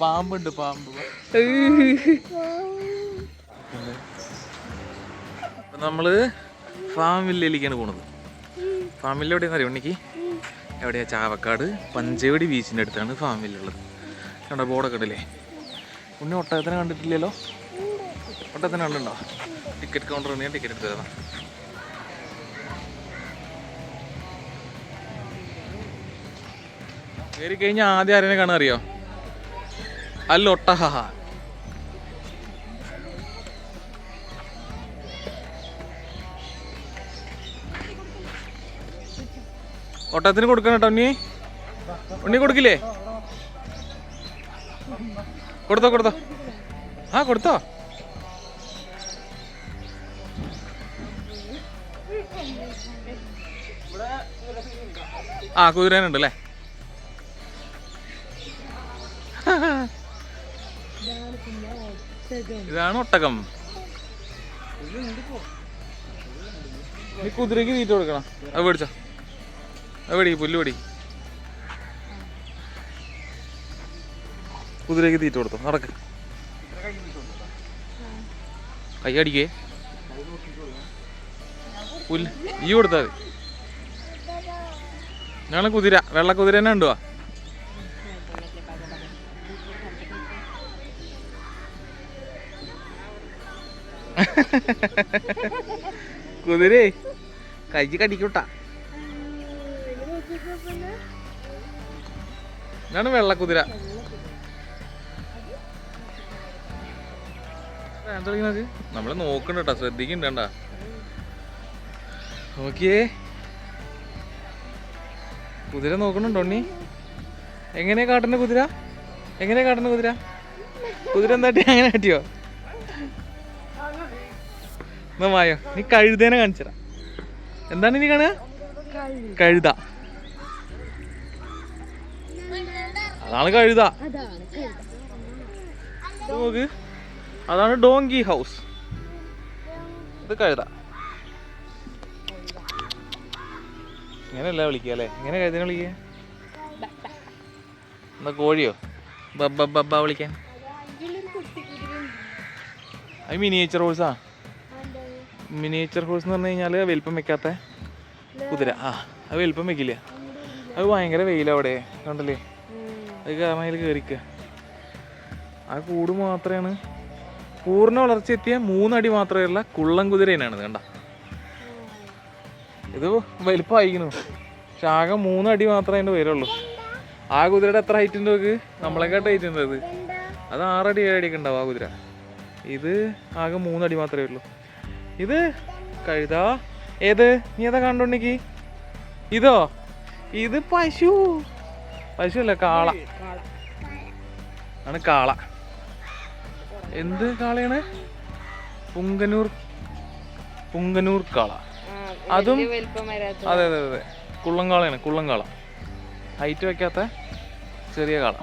പാമ്പുണ്ട് പാമ്പ്. നമ്മള് ഫാം വില്ലയിലേക്കാണ് പോണത്. ഫാം വില്ല എവിടെയാണെന്ന് അറിയോ ഉണ്ണിക്ക്? എവിടെയാ? ചാവക്കാട് പഞ്ചവടി ബീച്ചിൻ്റെ അടുത്താണ് ഫാം വില്ല ഉള്ളത്. കണ്ടോ ബോർഡൊക്കെ ഉണ്ടല്ലേ? ഉണ്ണി ഒട്ടകത്തിനെ കണ്ടിട്ടില്ലല്ലോ? ഒട്ടകത്തിനെ കണ്ടുണ്ടോ? ടിക്കറ്റ് കൗണ്ടർ ഞാൻ ടിക്കറ്റ് എടുത്ത് തരാം. കയറി കഴിഞ്ഞാൽ ആദ്യം ആരെന്നെ കാണാൻ അറിയോ? അല്ല ഒട്ടഹ. ഒട്ടകത്തിന് കൊടുക്കണം കേട്ടോ ഉണ്ണി. ഉണ്ണി കൊടുക്കില്ലേ? കൊടുത്തോ കൊടുത്തോ. ആ കൊടുത്തോ. ആ കുതിരനുണ്ട് അല്ലേ? ഇതാണ് ഒട്ടകം. നീ കുതിരക്ക് തീറ്റ കൊടുക്കണം. അത് മേടിച്ചോ. അത് മേടിക്ക്, പുല്ല് മേടി. കുതിരക്ക് തീറ്റ കൊടുത്തോ. നടക്ക്. കയ്യടിക്കേ. പുല്ല് ഈ കൊടുത്താൽ മതി. ഞങ്ങള് കുതിര, വെള്ള കുതിര തന്നെ ഉണ്ടുവാ. കുതിരേ കൈ കടിക്കൂട്ടാ. ഇതാണ് വെള്ളക്കുതിര. നമ്മള് നോക്കണ്ട കേട്ടാ, ശ്രദ്ധിക്കണ്ട. നോക്കിയേ കുതിര നോക്കണുണ്ടോ ഉണ്ണി? എങ്ങനെയാ കാട്ടുന്ന കുതിര? എങ്ങനെയാ കാട്ടുന്ന കുതിര? കുതിര എന്താട്ടി അങ്ങനെ കാട്ടിയോ? എന്നാ വായോ, നീ കഴുതേനെ കാണിച്ചറ. എന്താണ് നീ കാണുക? കഴുത. അതാണ് കഴുത. നോക്ക്, അതാണ് ഡോങ്കി ഹൗസ്. ഇത് കഴുത. ഇങ്ങനെയല്ല വിളിക്കുക അല്ലേ? ഇങ്ങനെ കഴുതനെ വിളിക്കുക. എന്നാ കോഴിയോ? ബബ്ബ ബബ്ബ വിളിക്കാൻ. അത് മിനിയേച്ചർ ഹോഴ്സാ. മിനിയേച്ചർ ഹോഴ്സ് എന്ന് പറഞ്ഞു കഴിഞ്ഞാൽ വലിപ്പം വെക്കാത്ത കുതിര. ആ അത് വലിപ്പം വെക്കില്ല. അത് ഭയങ്കര വെയിലവിടെ കണ്ടല്ലേ? അത് കാരണം അതിൽ കയറിക്കുക. ആ കൂട് മാത്രമാണ് പൂർണ്ണ വളർച്ച എത്തിയ 3 അടി മാത്രമല്ല കുള്ളം കുതിരേനാണ്. കണ്ട ഇത് വലിപ്പമായിരിക്കുന്നു. പക്ഷെ ആകെ 3 അടി മാത്രമേ അതിൻ്റെ വരുള്ളൂ. ആ കുതിരയുടെ എത്ര ഹൈറ്റ് ഉണ്ട് നോക്ക്? നമ്മളെക്കാട്ട് ഹൈറ്റ് ഉണ്ട് അത്. അത് 6 അടി 7 അടിയൊക്കെ ഉണ്ടാവും ആ കുതിര. ഇത് ആകെ 3 അടി മാത്രമേ ഉള്ളൂ. ഇത് കഴുതാ. ഏത്? നീ ഏതാ കണ്ടോണ്ടെങ്കി? ഇതോ? ഇത് പശു. പശു അല്ല, കാള ആണ്. കാള. എന്ത് കാളയാണ്? പുങ്കനൂർ കാള. അതും അതെ അതെ അതെ കുള്ളം കാളയാണ്. കുള്ളം കാള, ഹൈറ്റ് വെക്കാത്ത ചെറിയ കാള.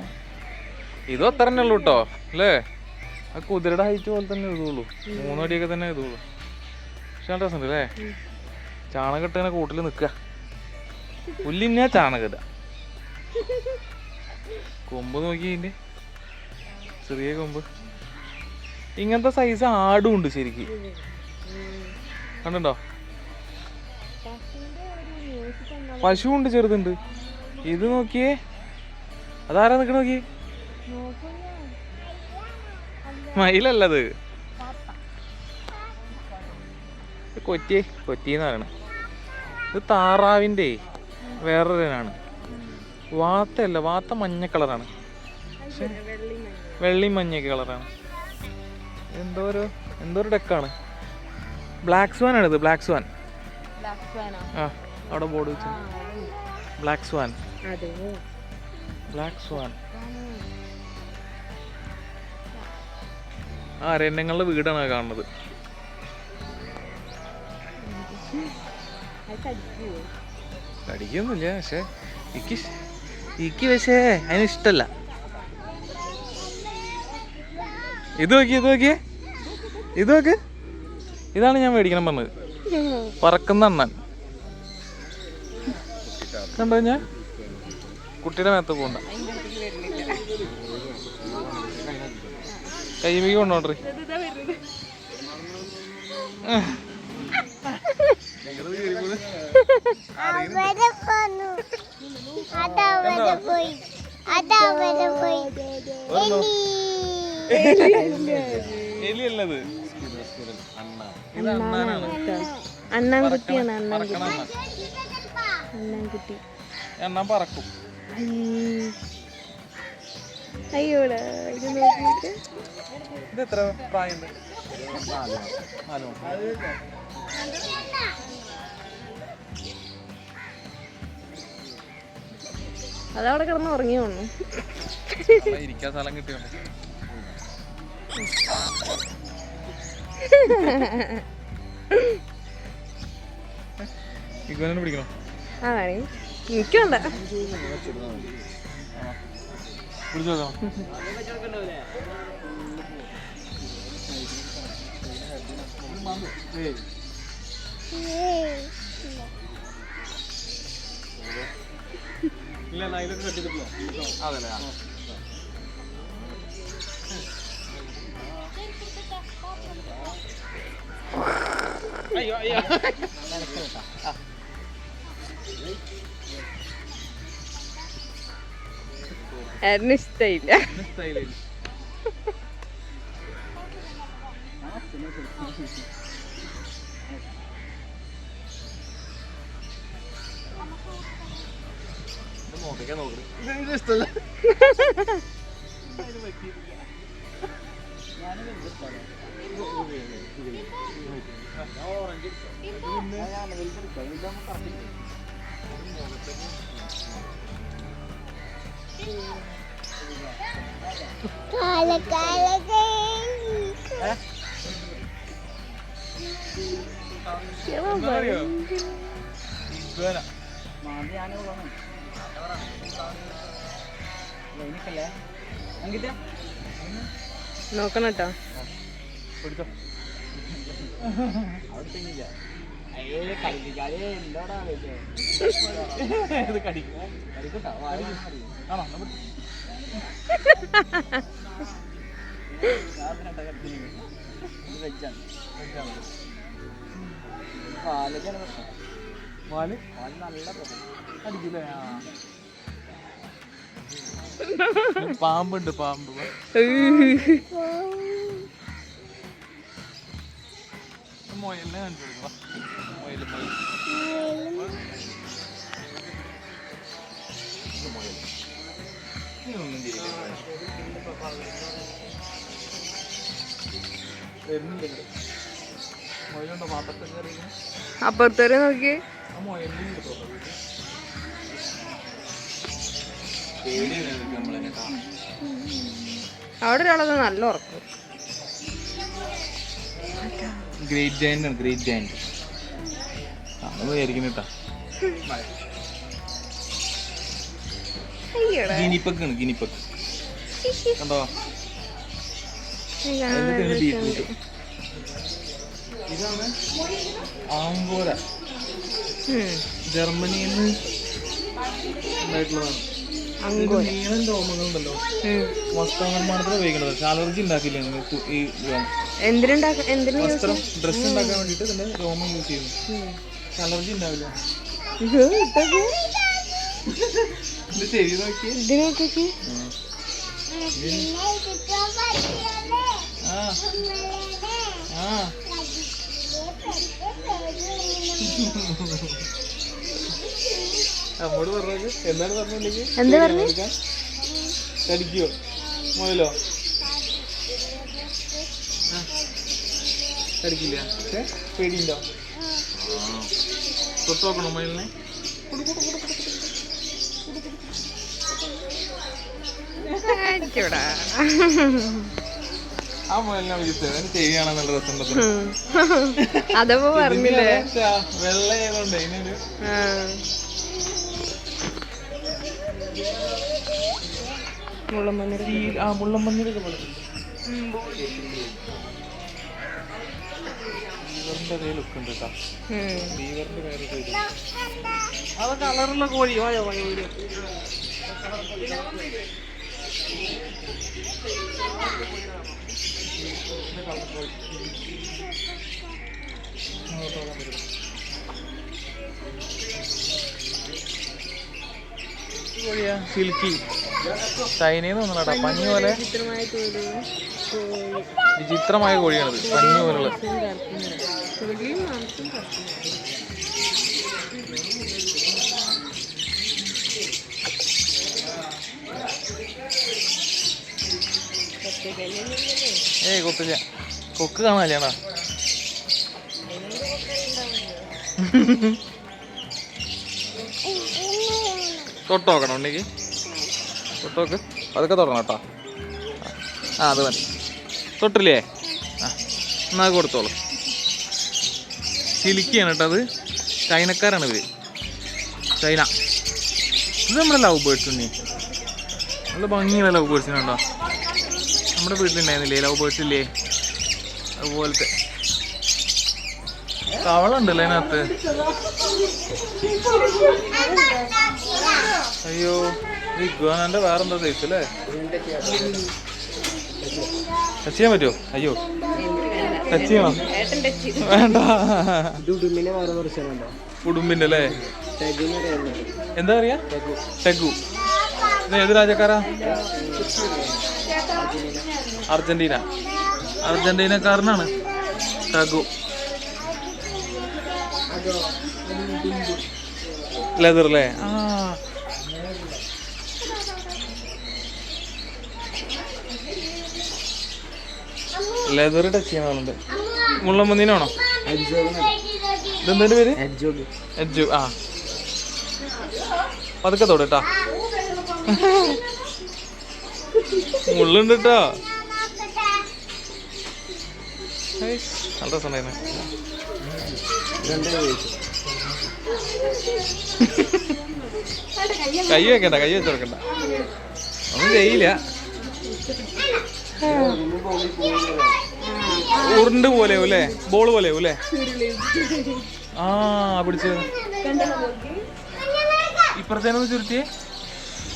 ഇതും അത്ര തന്നെ ഉള്ളു കേട്ടോ അല്ലേ? ആ കുതിരയുടെ ഹൈറ്റ് പോലെ തന്നെ എഴുതുള്ളൂ. 3 അടിയൊക്കെ തന്നെ എഴുതുള്ളൂ. പക്ഷെ നല്ല രസമുണ്ട് അല്ലേ? ചാണകം ഇങ്ങനെ കൂട്ടിൽ നിൽക്കുക. പുല്ലിന്നാ ചാണകം. കൊമ്പ് നോക്കി, ഇതിൻ്റെ ചെറിയ കൊമ്പ്. ഇങ്ങനത്തെ സൈസ് ആടും ഉണ്ട് ശരിക്കും. കണ്ടോ? പശു ഉണ്ട്, ചെറുതുണ്ട്. ഇത് നോക്കിയേ, അതാരാ നിൽക്കണ? നോക്കിയേ, മയിലല്ലത്. കൊറ്റിന്ന് പറയണ. ഇത് താറാവിൻ്റെ വേറൊരിനാണ്. വാത്തല്ല, വാത്ത മഞ്ഞ കളറാണ്. പക്ഷെ വെള്ളയും മഞ്ഞയൊക്കെ കളറാണ്. എന്തോ ഒരു ഡെക്കാണ്. ബ്ലാക്ക് സ്വാൻ ആണിത്. Black swan. ആ അവിടെ ബോർഡ് വെച്ചു. Black swan. Black swan. ആ അരണ്യങ്ങളുടെ വീടാണ് കാണുന്നത്. കടിക്കൊന്നുമില്ല. പക്ഷെ എനിക്ക് പക്ഷേ അതിന് ഇഷ്ടല്ല. ഇത് നോക്കിയേ. ഇതാണ് ഞാൻ മേടിക്കണം പറഞ്ഞത്. പറക്കുന്ന അണ്ണൻ. കണ്ടോ ഞാൻ കുട്ടിയുടെ മേത്ത് പോണ്ട കൈമിക്ക് കൊണ്ടോട്ടെ എലിയല്ലത് ഇത് അണ്ണാനാണ് അണ്ണാൻകുട്ടിയാണ് അണ്ണാൻകുട്ടി എണ്ണാൻ പറക്കും അയ്യോടാ ഇത് നോക്കിയിട്ട് ഇത് എത്ര പ്രായമുണ്ട് 4 മാസം അതവിടെ കിടന്ന് ഉറങ്ങി വന്നു ഇരിക്കാൻ സ്ഥലം കിട്ടിയോണ്ട് ഇഗ്വനെ പിടിക്കണോ ആ വേണേ എനിക്ക് വേണ്ട പിടിച്ചോക്കാം ഇല്ല നൈലൊക്കെ കെട്ടിട്ടില്ലോ അതല്ലേ അയ്യോ അയ്യോ അതിന് ഇഷ്ടമില്ല ഇഷ്ടല്ല നോക്കണം കേട്ടോ പിടിച്ചോ പാമ്പുണ്ട് പാമ്പ് മൊയലിനെ കാണിച്ചു കൊടുക്കണം മൊയല് മൊയലുണ്ടോ പാത്രത്തിൽ കയറി അപ്പുറത്തേരെ നോക്കിയേ ആ മൊയലിനെ നമ്മളെന്നെ കാണും അവിടെ ഒരാളത് നല്ല ഉറക്കും ഗ്രേറ്റ് ജയന്റ് ആണ് ഗ്രേറ്റ് ജയന്റ് നമ്മൾ വിചാരിക്കുന്നിട്ടാ ഗിനിപ്പക്കാണ് ഗിനിപ്പക്ക് കണ്ടോ ബീറ്റ്റൂട്ട് ഇതാണ് ആംഗോര ജർമ്മനിയിൽ നിന്ന് ഉണ്ടായിട്ടുള്ളതാണ് നീളം രോമങ്ങളുണ്ടല്ലോ വസ്ത്രനിർമ്മാണത്തിന് ഉപയോഗിക്കുന്നത് അലർജി ഉണ്ടാക്കില്ല വസ്ത്രം ഡ്രസ് ഉണ്ടാക്കാൻ വേണ്ടിട്ട് ഇതിന്റെ രോമം യൂസ് ചെയ്യുന്നു അലർജി ഉണ്ടാവില്ല ഇത് ചെവി നോക്കി നമ്മോട് പറഞ്ഞത് എന്താണ് പറഞ്ഞില്ലെങ്കിൽ കടിക്കോ മുയലോ കടിക്കില്ല പക്ഷെ പേടിയുണ്ടോ തൊട്ട് നോക്കണോ മുയലിനെ ആ മുയലിനെ വിളിച്ചത് ചെവിയാണോ നല്ല രസമുണ്ടോ അതപ്പോ പറഞ്ഞില്ലേ വെള്ള ചെയ്തോണ്ട് ഇതിനൊരു മുള്ളമ്പന്നിയൊക്കെ പോലെ ബീവറിന്റെ അതേ ലുക്ക് ഉണ്ട് കേട്ടോ. ബീവറിന്റെ വേറെ സൈഡ്. അത് കളറുള്ള കോഴി. വായോ വായോ വരൂ. കോഴിയാ സിൽക്കി ചൈനയിൽ നിന്ന് വന്നടാ. പഞ്ഞു പോലെ വിചിത്രമായ കോഴിയാണിത്. പഞ്ഞു പോലുള്ള ഏയ് കൊത്തില്ല. കൊക്ക് കാണാല്ലേണ. തൊട്ടോക്കണം ഉണ്ടെങ്കിൽ തൊട്ടോക്ക്. അതൊക്കെ തൊടണം കേട്ടോ. ആ അത് മതി. തൊട്ടില്ലേ? ആ എന്നാൽ കൊടുത്തോളൂ. സിലിക്കിയാണ് കേട്ടോ. അത് ചൈനക്കാരാണ് ഇവർ. ചൈന. ഇത് നമ്മുടെ ലവ് ബേർഡ്സ് തന്നെ. നല്ല ഭംഗിയുള്ള ലവ് ബേർഡ്സിനുണ്ടോ? നമ്മുടെ വീട്ടിലുണ്ടായിരുന്നില്ലേ ലവ് ബേർഡ്സ് ഇല്ലേ? അതുപോലത്തെ തവളുണ്ടല്ലോ അതിനകത്ത്. അയ്യോ ഇഗ്വാനന്റെ വേറെന്താ സൈസ് അല്ലേ? ടച്ച് ചെയ്യാൻ പറ്റുമോ? അയ്യോ ടച്ച് ചെയ്യണം. വേണ്ട. ഉടുമ്പിന്റെ അല്ലേ? എന്താ പറയാ? ടെഗു. ഇത് ഏത് രാജ്യക്കാരാ? അർജന്റീന. അർജന്റീനക്കാരനാണ് ടെഗു. ലെതർ അല്ലേ? ആ ലെതർ ടച്ച് ചെയ്യാൻ ആളുണ്ട്. മുള്ളമ്പന്നീനാണോ? ഇതെന്തിന്റെ പേര്? എഡ്ജു. ആ പതുക്കെ തൊടട്ടാ. മുള്ളുണ്ട് കേട്ടോ. നല്ല രസമുണ്ടായിരുന്നു. കൈ വെക്കണ്ട. കൈ വെച്ച് കൊടുക്കണ്ട. ഒന്നും ചെയ്യില്ല. ഉരുണ്ട് പോലെയാവും അല്ലേ? ബോള് പോലെയാവും അല്ലേ? ആ പിടിച്ചത്. ഇപ്പുറത്തേനൊന്ന് ചുരുട്ടിയേ.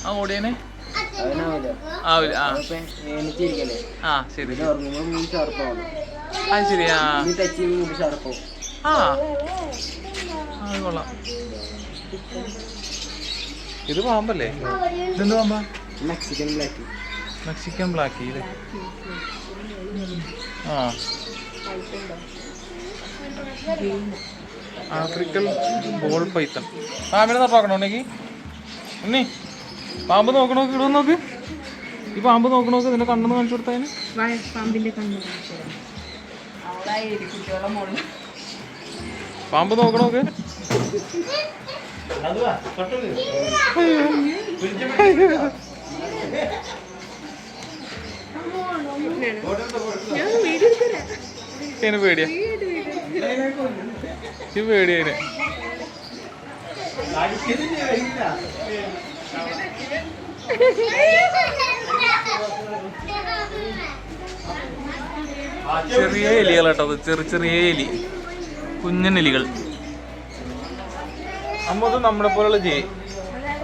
ആ ഓടിയനെ ആവില്ല. ആ ശരി. അത് ശരി. ആ അത് കൊള്ളാം. ഇത് പാമ്പല്ലേ? ഇതെന്ത് പാമ്പാ? Mexican black. ഇത് ആ ആഫ്രിക്കൻ ബോൾ പൈത്തൺ. പാമ്പിനെ നോക്കണോണ്ടെങ്കിൽ ഉണ്ണി പാമ്പ് നോക്കണോക്ക്. ഇടുവന്ന് നോക്ക്. ഈ പാമ്പ് നോക്കണോക്ക്. ഇതിന്റെ കണ്ണെന്ന് കാണിച്ചു കൊടുത്തതിന്. പാമ്പ് നോക്കണോക്ക്. അതിന് പേടിയാ. ഇത് പേടിയതിന്. ചെറിയ എലികളാട്ടോ. ചെറിയ ചെറിയ എലി. കുഞ്ഞനെലികൾ. നമ്മത് നമ്മളെ പോലുള്ള ജീവി.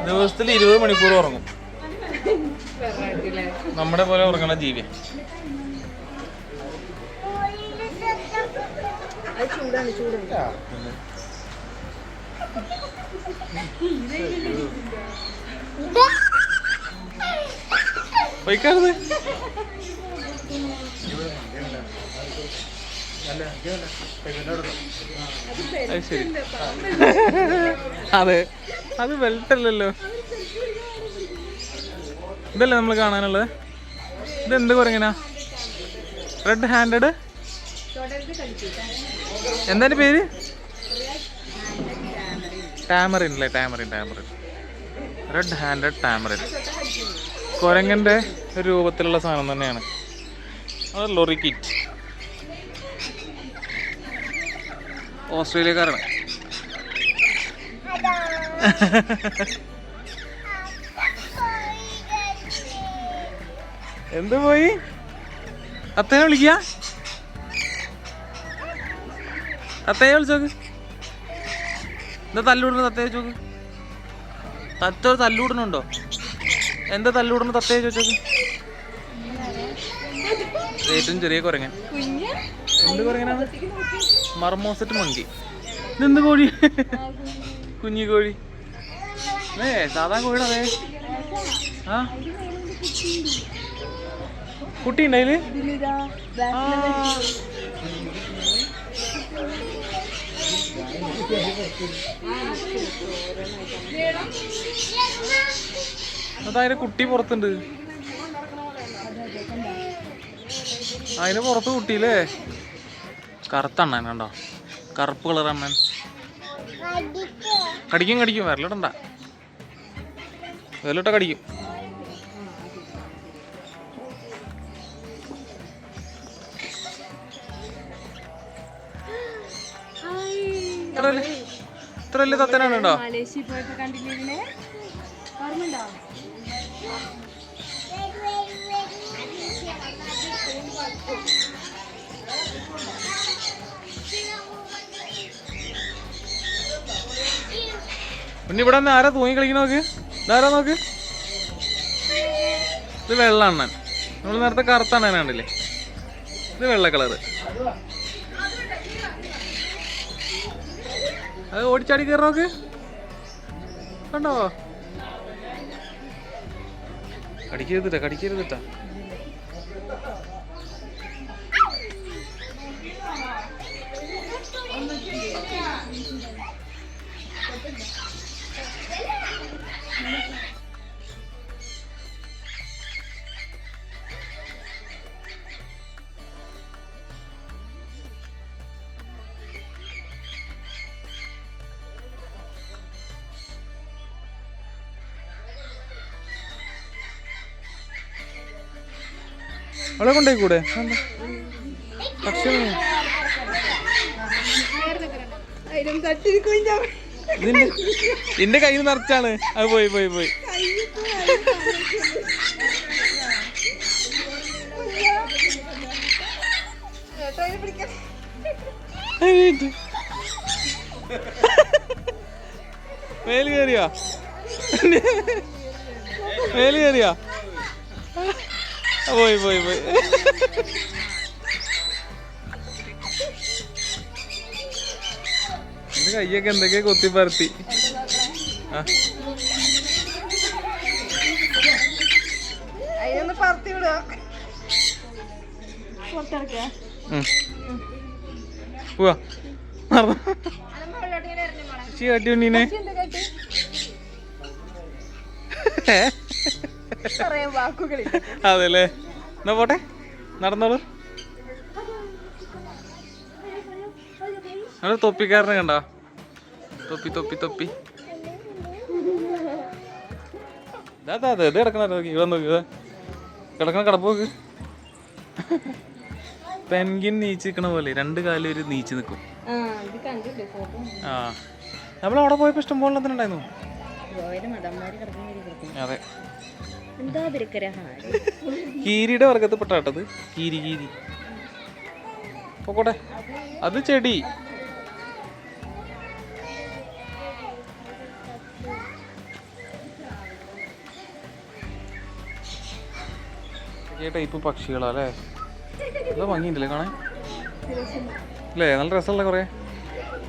ദിവസത്തിൽ 20 മണിക്കൂർ ഉറങ്ങും. നമ്മുടെ പോലെ ഉറങ്ങണ ജീവി. പോയിക്കാരുത്. അത് ശരി. അതെ അത് വെൽട്ടല്ലല്ലോ. ഇതല്ലേ നമ്മൾ കാണാനുള്ളത്? ഇതെന്ത് കുറങ്ങനാ? Red handed. എന്താ പേര്? ടാമറിൻ അല്ലേ? ടാമറിൻ. Red handed tamarin. കുരങ്ങന്റെ ഒരു രൂപത്തിലുള്ള സാധനം തന്നെയാണ്. അത് ലൊറിക്കിറ്റ്. ഓസ്ട്രേലിയക്കാരാണ്. എന്ത് പോയി? അത്തേനെ വിളിക്കുക. തത്തയെ വിളിച്ചോക്ക്. എന്താ തല്ലൂടണ തത്തയെ ചോക്ക്. തത്ത തല്ലൂടണുണ്ടോ? എന്താ തല്ലൂടണ തത്തയെ ചോദിച്ചോക്ക്. ഏറ്റവും ചെറിയ കുരങ്ങൻ. എന്ത് കുരങ്ങനാണ്? മർമോസറ്റ് മങ്കി. ഇതെന്ത് കോഴി? കുഞ്ഞി കോഴി. സാധാ കോഴിയുടെ അതേ. ആ കുട്ടി ഉണ്ടായില്. അതിന്റെ കുട്ടി പുറത്തുണ്ട്. അതിന് പുറത്ത് കുട്ടിയില്ലേ? കറുത്ത അണ്ണൻ കണ്ടോ? കറുപ്പ് കളർ അണ്ണൻ. കടിക്കും കടിക്കും. വിരലിടണ്ട. വിരലിട്ട കടിക്കും. ഇത്ര വലിയ തത്തനാണ് കേട്ടോ. പിന്നെ ഇവിടെ നിന്ന് ആരാ തൂങ്ങി കളിക്കണ നോക്ക്. ഇതാരാ നോക്ക്. ഇത് വെള്ള അണ്ണൻ. നമ്മൾ നേരത്തെ കറുത്ത അണ്ണനെ കണ്ടില്ലേ? ഇത് വെള്ള കളറ്. അത് ഓടിച്ചാടി കയറി നോക്ക്. കണ്ടോ? കടിക്കരുതിട്ടാ, കടിക്കരുതിട്ടാ. അവളെ കൊണ്ടേ കൂടെ പക്ഷേ നിന്റെ കയ്യിൽ നിറച്ചാണ് അത്. പോയി പോയി പോയി. മേല് കയറിയാ? മേല് കയറിയാ? പോയി പോയി പോയി. കയ്യൊക്കെ എന്തൊക്കെയാ കൊത്തിപ്പരത്തി. പോവാ കാട്ടിയുണ്ണീനെ. അതെല്ലേ? എന്നാ പോട്ടെ, നടന്നോളൂ. നമ്മള് തൊപ്പിക്കാരനെ കണ്ടോ? തൊപ്പി തൊപ്പി തൊപ്പി. അതെ ഇത് കിടക്കണ നോക്കി. ഇവ നോക്കി കിടക്കണ കിടപ്പോക്ക്. പെൻഗിൻ നീച്ച് നിൽക്കണ പോലെ രണ്ട് കാലും ഒരു നീച്ച് നിൽക്കും. ആ നമ്മളവിടെ പോയപ്പോ ഇഷ്ടം പോലെ ഉണ്ടായിരുന്നു. അതെ, കീരിയുടെ വർഗത്തിൽ പെട്ടാട്ടത്. കീരി കീരി പോട്ടെ. അത് ചെടി. ടൈപ്പ് പക്ഷികളാ അല്ലേ? നല്ല ഭംഗിയുണ്ടല്ലേ കാണാൻ അല്ലേ? നല്ല രസമുള്ള കുറേ.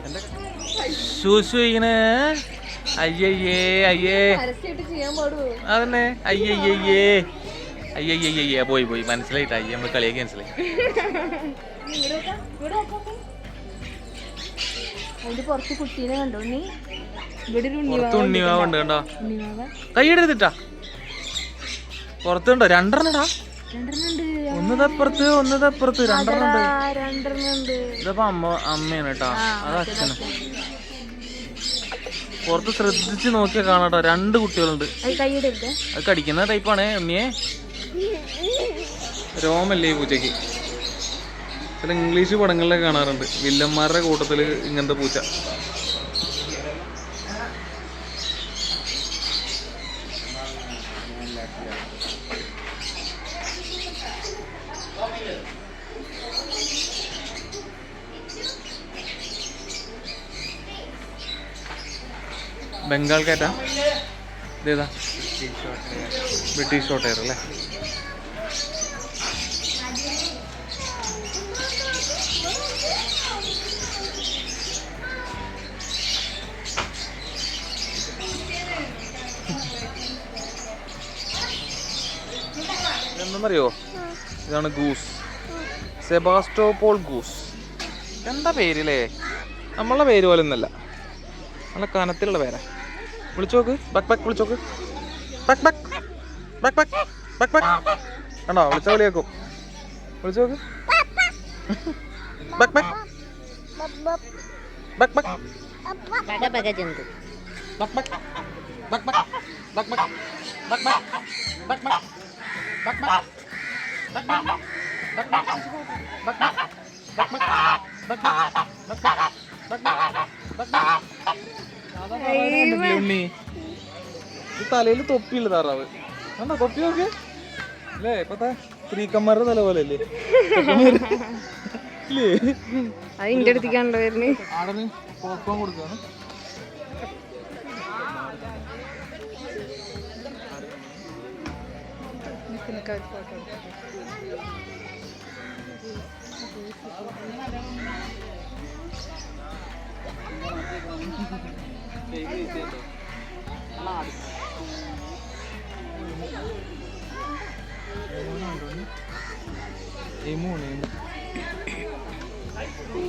എന്റെ ശൂശു ഇങ്ങനെ അയ്യയ്യേ അയ്യേ അതന്നെ അയ്യയ്യേ അയ്യയ്യയ്യേ. പോയി പോയി മനസ്സിലായിട്ടാ. അയ്യ നമ്മള് കളിയാക്കി മനസ്സിലായി. പുറത്ത് ഉണ്ണിമാവുണ്ട് കണ്ടോ? കൈയെടുത്തിട്ടാ പുറത്തുണ്ടോ? രണ്ടെണ്ണടാ. ഒന്നതപ്പുറത്ത് ഒന്നതപ്പുറത്ത് രണ്ടെണ്ണുണ്ട്. ഇതപ്പോ അമ്മയാണ് കേട്ടോ, അത് അച്ഛനും. പുറത്ത് ശ്രദ്ധിച്ച് നോക്കിയാൽ കാണാട്ടോ, രണ്ട് കുട്ടികളുണ്ട്. അത് കടിക്കുന്ന ടൈപ്പാണ് ഉണ്ണിയെ. രോമല്ലേ ഈ പൂച്ചയ്ക്ക്. ചില ഇംഗ്ലീഷ് പടങ്ങളിലൊക്കെ കാണാറുണ്ട് വില്ലന്മാരുടെ കൂട്ടത്തില് ഇങ്ങനത്തെ പൂച്ച. ബംഗാൾ കാറ്റാ? ഇതേതാ? ബ്രിട്ടീഷ് ഷോർട്ട് ഹെയർ അല്ലേ? എന്താണെന്നറിയോ? ഇതാണ് ഗൂസ്, സെബാസ്റ്റോപോൾ ഗൂസ്. എന്താ പേരില്ലേ? നമ്മളെ പേര് പോലെ ഒന്നല്ല, നല്ല കനത്തിലുള്ള പേരാ. വിളിച്ചോക്ക്, ബക് ബക് വിളിച്ചോക്ക്, ബക് ബക് ബക് ബക് ബക് ബക്. കണ്ടോ, വിളിച്ചാ വിളിയാക്കും. വിളിച്ചോക്ക്, ബക് ബക് ബക് ബക് ജന്തു. ബക് ബക് ബക് ബക് ബക് ബക് ബക് ബക് ബക് ബക് ബക് ബക് ഉണ്ണി. ഇത് തലയിൽ തൊപ്പിയുള്ള താറാവ്. കണ്ടോ തൊപ്പി നോക്ക് അല്ലേ? ഇപ്പത്തെ സ്ത്രീക്കന്മാരുടെ തല പോലെ അല്ലേ? അത് ഇന്റെ അടുത്തേക്കാണല്ലോ വരുന്നത്. ആടന് പോപ്കോൺ കൊടുക്കാണ്.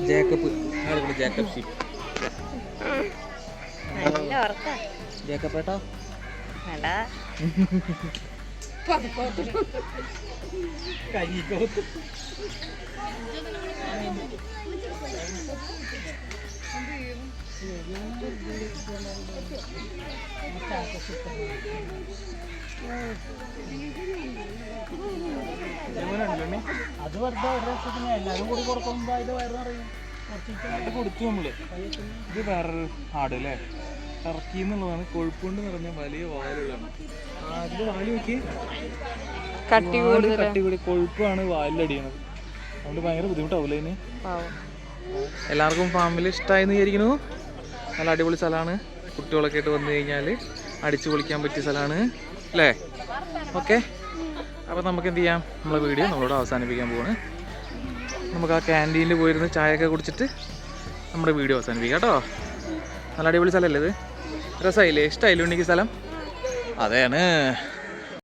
Jacob, Jacob sheep. ജേക്കബ് ഏട്ടാ അത് വെറുതെ എല്ലാവരും കൂടി കൊടുക്കുമ്പോ അതിന്റെ വയറ് അറിയും. കൊടുത്തു നമ്മള്. ഇത് വേറൊരു ആട് അല്ലേ? ടർക്കി എന്നുള്ളതാണ്. കൊഴുപ്പുകൊണ്ട് നിറഞ്ഞ വലിയ വാലുകളാണ്. അതില് വാല് നോക്കി, കട്ടി കൂടി കൊഴുപ്പാണ് വാലിലടിയണത്. അതുകൊണ്ട് ഭയങ്കര ബുദ്ധിമുട്ടാവൂലേ ഇതിന്? എല്ലാവർക്കും ഫാമിലി ഇഷ്ടമായെന്ന് വിചാരിക്കുന്നു. നല്ല അടിപൊളി സ്ഥലമാണ്. കുട്ടികളൊക്കെ ആയിട്ട് വന്നു കഴിഞ്ഞാൽ അടിച്ചു പൊളിക്കാൻ പറ്റിയ സ്ഥലമാണ് അല്ലേ? ഓക്കെ, അപ്പോൾ നമുക്ക് എന്ത് ചെയ്യാം, നമ്മളെ വീഡിയോ നമ്മളോട് അവസാനിപ്പിക്കാൻ പോവാണ്. നമുക്ക് ആ ക്യാൻറ്റീനിൽ പോയിരുന്ന് ചായയൊക്കെ കുടിച്ചിട്ട് നമ്മുടെ വീഡിയോ അവസാനിപ്പിക്കാം കേട്ടോ. നല്ല അടിപൊളി സ്ഥലമല്ലേ ഇത്? രസമായില്ലേ? ഇഷ്ടമായില്ലേ ഉണ്ണിക്ക് സ്ഥലം? അതെയാണ്.